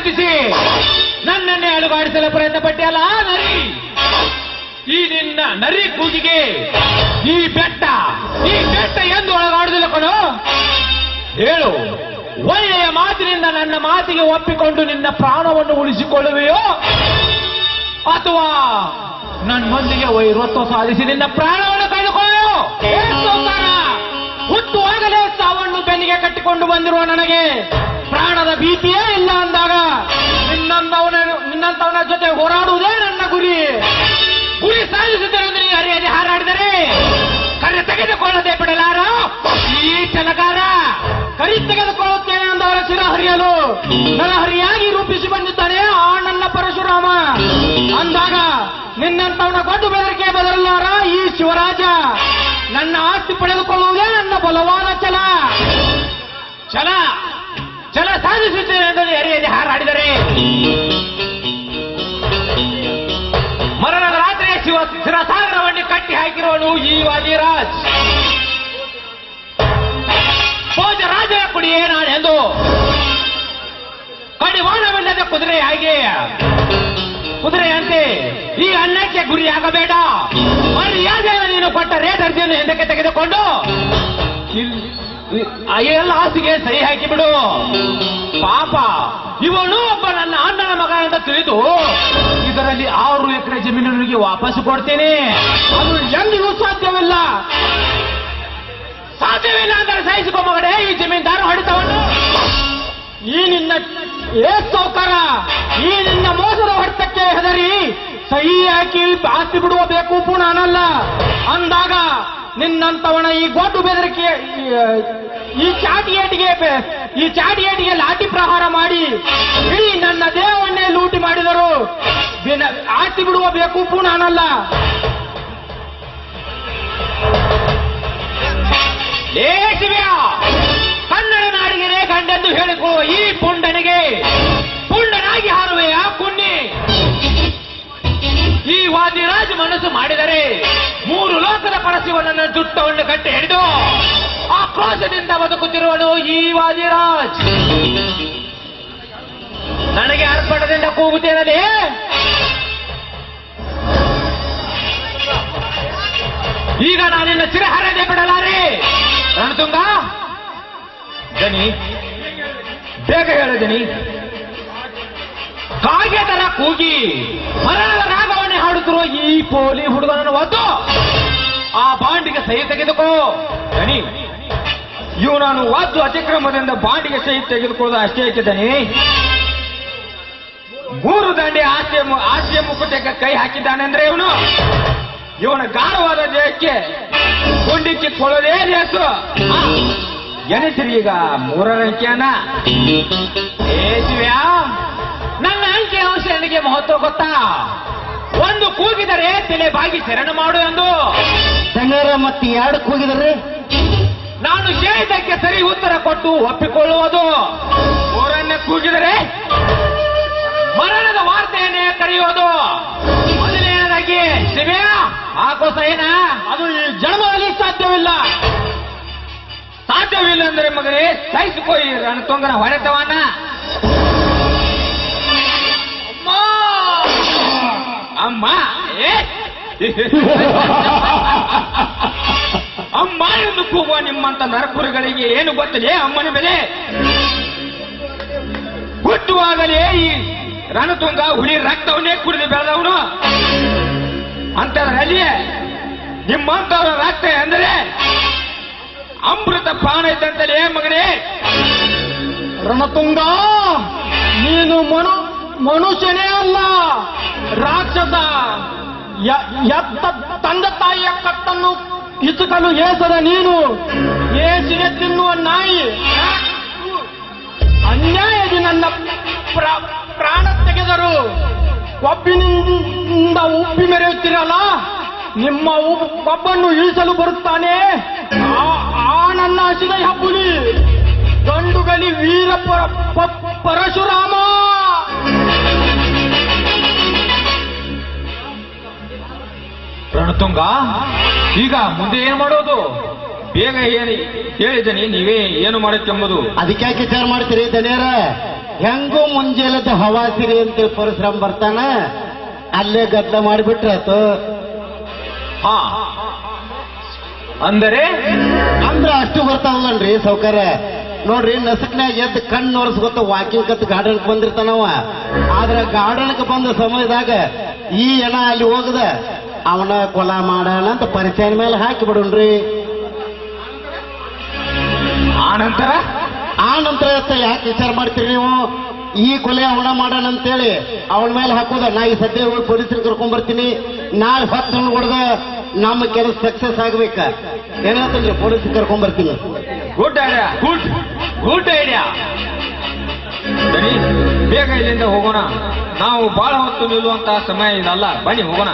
ಕಲ್ಪಿಸಿ ನನ್ನನ್ನೇ ಅಲುಗಾಡಿಸಲು ಪ್ರಯತ್ನ ಪಟ್ಟಿಯಲ್ಲ ನರಿ. ಈ ನಿನ್ನ ನರಿ ಕೂಗಿಗೆ ಈ ಬೆಟ್ಟ ಎಂದು ಒಳಗಾಡುದಿಲ್ಲ ಕಣೋ. ಹೇಳು, ಒಳ್ಳೆಯ ಮಾತಿನಿಂದ ನನ್ನ ಮಾತಿಗೆ ಒಪ್ಪಿಕೊಂಡು ನಿನ್ನ ಪ್ರಾಣವನ್ನು ಉಳಿಸಿಕೊಳ್ಳುವೆಯೋ, ಅಥವಾ ನನ್ನೊಂದಿಗೆ ವೈರತ್ವ ಸಾಧಿಸಿ ನಿನ್ನ ಪ್ರಾಣವನ್ನು ಕಳೆದುಕೊಳ್ಳುವೆಯೋ? ಹುಟ್ಟುವಾಗಲೇ ಸಾವನ್ನು ಬೆನ್ನಿಗೆ ಕಟ್ಟಿಕೊಂಡು ಬಂದಿರುವ ನನಗೆ ಪ್ರಾಣದ ಭೀತಿಯೇ ಇಲ್ಲ ಅಂದಾಗ ನಿನ್ನಂತವನ ಜೊತೆ ಹೋರಾಡುವುದೇ ನನ್ನ ಗುರಿ ಸಾಧಿಸುತ್ತೇನೆ ಎಂದು ನೀನು ಹರಿಯದೆ ಹಾರಾಡಿದರೆ ಕರೆ ತೆಗೆದುಕೊಳ್ಳದೆ ಬಿಡಲಾರ ಈ ಛಲಗಾರ. ಕರಿ ತೆಗೆದುಕೊಳ್ಳುತ್ತೇನೆ ಎಂದವರ ಶಿರ ಹರಿಯಲು ನರಹರಿಯಾಗಿ ರೂಪಿಸಿ ಬಂದಿದ್ದಾನೆ ಆ ನನ್ನ ಪರಶುರಾಮ. ಅಂದಾಗ ನಿನ್ನಂತವನ ಗೊಡ್ಡು ಬೆದರಿಕೆ ಬದಲಾರ ಈ ಶಿವರಾಜ. ನನ್ನ ಆಸ್ತಿ ಪಡೆದುಕೊಳ್ಳುವುದೇ ನನ್ನ ಬಲವಾದ ಛಲ ಸಾಧಿಸುತ್ತೇನೆ ಎಂದು ಹರಿಯದೆ ಹಾರಾಡಿದರೆ ಮರಣದ ರಾತ್ರಿ ಶಿರಸಾಗರವನ್ನು ಕಟ್ಟಿ ಹಾಕಿರೋನು ಈ ವಾದಿರಾಜ್. ಭೋಜರಾಜನ ಕುಡಿಯೇ ನಾನೆಂದು ಕಡಿವಾಣವಿಲ್ಲದ ಕುದುರೆಯಂತೆ ಈ ಅನ್ನಕ್ಕೆ ಗುರಿಯಾಗಬೇಡ. ಮರ್ಯಾದೆಯನ್ನು ನೀನು ಕೊಟ್ಟ ರೇಟರ್ಜಿಯನ್ನು ಹಿಂದಕ್ಕೆ ತೆಗೆದುಕೊಂಡು ಎಲ್ಲ ಆಸೆಗೆ ಸಹಿ ಹಾಕಿಬಿಡು. ಪಾಪ ಇವನು ಒಬ್ಬ ನನ್ನ ಅಣ್ಣನ ಮಗ ಅಂತ ತಿಳಿದು ಇದರಲ್ಲಿ 6 ಎಕರೆ ಜಮೀನಿಗೆ ವಾಪಸ್ ಕೊಡ್ತೇನೆ. ಅದು ಎಂದಿಗೂ ಸಾಧ್ಯವಿಲ್ಲ ಅಂದರೆ ಸಹಿಸಿಕೊ ಮಗಡೆ ಈ ಜಮೀನ್ದಾರು ಹೊಡಿತವನ್ನು. ಈ ನಿನ್ನ ಸೌಕರ ಈ ನಿನ್ನ ಮೋಸದ ಹೊಡೆತಕ್ಕೆ ಹೆದರಿ ಸಹಿ ಹಾಕಿ ಆಸ್ತಿ ಬಿಡುವ ಬೇಕು ನಾನಲ್ಲ. ಅಂದಾಗ ನಿನ್ನಂತವನ ಈ ಗೊಡ್ಡು ಬೆದರಿಕೆ ಈ ಚಾಟಿಯೇಟಿಗೆ ಲಾಠಿ ಪ್ರಹಾರ ಮಾಡಿ ಇಡೀ ನನ್ನ ದೇಹವನ್ನೇ ಲೂಟಿ ಮಾಡಿದರು ಆಸ್ತಿ ಬಿಡುವ ಬೇಕು ನಾನಲ್ಲ. ಕನ್ನಡ ನಾಡಿಗೆ ಗಂಡೆಂದು ಹೇಳಿಕೊಳ್ಳುವ ಈ ಪುಂಡನಾಗಿ ಹಾರುವೆಯ ಪುಣ್ಯ. ಈ ವಾದಿರಾಜ್ ಮನಸ್ಸು ಮಾಡಿದರೆ 3 ಲೋಕದ ಪರಶಿವನನ್ನು ಜುಟ್ಟವನ್ನು ಕಟ್ಟಿ ಹಿಡಿದು ಆಕ್ರೋಶದಿಂದ ಬದುಕುತ್ತಿರುವನು ಈ ವಾದಿರಾಜ್. ನನಗೆ ಅರ್ಪಣದಿಂದ ಕೂಗುತ್ತೇನಲೇ. ಈಗ ನಾನಿನ್ನ ಚಿರಹರದೆ ಬಿಡಲಾರೆ. ರಣತುಂಗ, ದನಿ ಬೇಗ ಹೇಳು ದನಿ. ಕಾಗೆ ತರ ಕೂಗಿ ಮರಣದ ರಾಗವನ್ನೇ ಹಾಡುತ್ತಿರುವ ಈ ಪೋಲಿ ಹುಡುಗನನ್ನು ಒದ್ದು ಆ ಬಾಂಡಿಗೆ ಸಹಿ ತೆಗೆದುಕೋ. ದನಿ, ಇವು ನಾನು ಒದ್ದು ಅತಿಕ್ರಮದಿಂದ ಬಾಂಡಿಗೆ ಸಹಿ ತೆಗೆದುಕೊಳ್ಳೋದು ಅಷ್ಟೇ ಹಾಕಿದ್ದಾನೆ. 3 ದಂಡೆ ಆಸ್ತಿಯ ಮುಕುಟಕ್ಕೆ ಕೈ ಹಾಕಿದ್ದಾನೆಂದ್ರೆ ಇವನ ಗಾಢವಾದ ದೇಹಕ್ಕೆ ಗುಂಡಿಕ್ಕಿ ಕೊಳ್ಳೋದೇ ಲೇಸು. ಎನಿಸಿರಿ ಈಗ 3ರ ಅಂಕೆಯನ್ನ. ಶಿವ್ಯಾ, ನನ್ನ ಅಂಕೆ ಅಂಶ ನನಗೆ ಮಹತ್ವ ಗೊತ್ತಾ? 1 ಕೂಗಿದರೆ ತಲೆ ಬಾಗಿ ಶರಣು ಮಾಡು ಎಂದು. ಮತ್ತೆ 2 ಕೂಗಿದರೆ ನಾನು ಹೇಳಿದ್ದಕ್ಕೆ ಸರಿ ಉತ್ತರ ಕೊಟ್ಟು ಒಪ್ಪಿಕೊಳ್ಳುವುದು. 3ನೇ ಕೂಗಿದರೆ ಮರಣದ ವಾರ್ತೆಯನ್ನೇ ಕರೆಯುವುದು. ಮೊದಲನೇದಾಗಿ ಶಿವ್ಯಾ ಹಾಕೋ ಸೈನ. ಅದು ಈ ಜನ್ಮದಲ್ಲಿ ಸಾಧ್ಯವಿಲ್ಲ ಅಂದ್ರೆ ಮಗನೇ ಸಹಿಸಿಕೋ ಈ ರಣತುಂಗನ ಹೊಡೆತವನ್ನ. ಅಮ್ಮ ಅಮ್ಮ ಎಂದು ಕೂಗುವ ನಿಮ್ಮಂತ ನರಕುರಿಗಳಿಗೆ ಏನು ಗೊತ್ತಿದೆ ಅಮ್ಮನ ಬೆಲೆ? ಹುಟ್ಟುವಾಗಲೇ ಈ ರಣತುಂಗ ಹುಲಿ ರಕ್ತವನ್ನೇ ಕುಡಿದು ಬೆಳೆದವನು. ಅಂತದ್ರಲ್ಲಿ ನಿಮ್ಮಂತವರ ರಕ್ತ ಎಂದರೆ ಅಮೃತ ಪಾನ ಇದ್ದಂತಲೇ ಮಗನೇ. ರಣತುಂಗ, ನೀನು ಮನುಷ್ಯನೇ ಅಲ್ಲ, ರಾಕ್ಷಸ. ತಂದೆ ತಾಯಿಯ ಕತ್ತನ್ನು ಇಸುಕಲು ಏಸದ ನೀನು ಏಸಿಗೆ ತಿನ್ನುವ ನಾಯಿ. ಅನ್ಯಾಯದಿ ನನ್ನ ಪ್ರಾಣ ತೆಗೆದರು ಕೊಬ್ಬಿನಿಂದ ಉಪ್ಪಿ ಮೆರೆಯುತ್ತಿರಲ್ಲ. ನಿಮ್ಮ ಕೊಬ್ಬನ್ನು ಇಳಿಸಲು ಬರುತ್ತಾನೆ ಆ ನನ್ನ ಹಸಿದ ಹಬ್ಬುಲಿ ಗಂಡುಗಲಿ ವೀರ ಪರಶುರಾಮ. ರಣತುಂಗ, ಈಗ ಮುಂದೆ ಏನು ಮಾಡೋದು? ಬೇಗ ಹೇಳಿದ್ದೀನಿ, ನೀವೇ ಏನು ಮಾಡುತ್ತೆಂಬುದು. ಅದಕ್ಕೆ ವಿಚಾರ ಮಾಡ್ತೀರಿ ದನಿಯರ? ಹೆಂಗೂ ಮುಂಜಾನೆದ ಹವಾಸಿರಿ ಅಂತೇಳಿ ಪರಶುರಾಮ್ ಬರ್ತಾನ, ಅಲ್ಲೇ ಗದ್ದ ಮಾಡಿಬಿಟ್ರೆ ಆತು. ಹಾ ಅಂದರೆ ಅಂದ್ರ ಅಷ್ಟು ಬರ್ತಾವಲ್ರಿ ಸೌಕರ್ಯ. ನೋಡ್ರಿ, ನಸಕ್ನ್ಯಾಗ ಎದ್ದು ಕಣ್ಣು ಒರೆಸ್ಕೊತ ವಾಕಿಂಗ್ ಕತ್ ಗಾರ್ಡನ್ಗೆ ಬಂದಿರ್ತಾನವ. ಆದ್ರೆ ಗಾರ್ಡನ್ಗೆ ಬಂದ ಸಮಯದಾಗ ಈ ಏನ ಅಲ್ಲಿ ಹೋಗದ ಅವನ ಕೊಲ ಮಾಡೋಣ ಅಂತ ಪರಿಚಯ ಮೇಲೆ ಹಾಕಿ ಬಿಡುನ್ರಿ. ಆ ನಂತರ ಯಾಕೆ ವಿಚಾರ ಮಾಡ್ತೀರಿ ನೀವು? ಈ ಕೊಲೆ ಅವನ ಮಾಡೋಣ ಅಂತೇಳಿ ಅವನ ಮೇಲೆ ಹಾಕೋದ. ನಾ ಈ ಸದ್ಯ ಹೋಗಿ ಪೊಲೀಸರಿಗೆ ಕರ್ಕೊಂಡ್ ಬರ್ತೀನಿ. ನಾಳೆ ಹೊತ್ತು ಹೊಡೆದ ನಮ್ಮ ಕೆಲಸ ಸಕ್ಸಸ್ ಆಗ್ಬೇಕ. ಏನಾಗ್ತಲ್ರಿ, ಪೊಲೀಸರಿಗೆ ಕರ್ಕೊಂಡ್ ಬರ್ತೀನಿ. Good idea, good idea. ಸರಿ, ಬೇಗ ಇಲ್ಲಿಂದ ಹೋಗೋಣ. ನಾವು ಬಹಳ ಹೊತ್ತು ನಿಲ್ಲುವಂತಹ ಸಮಯ ಇದಲ್ಲ. ಬನ್ನಿ ಹೋಗೋಣ.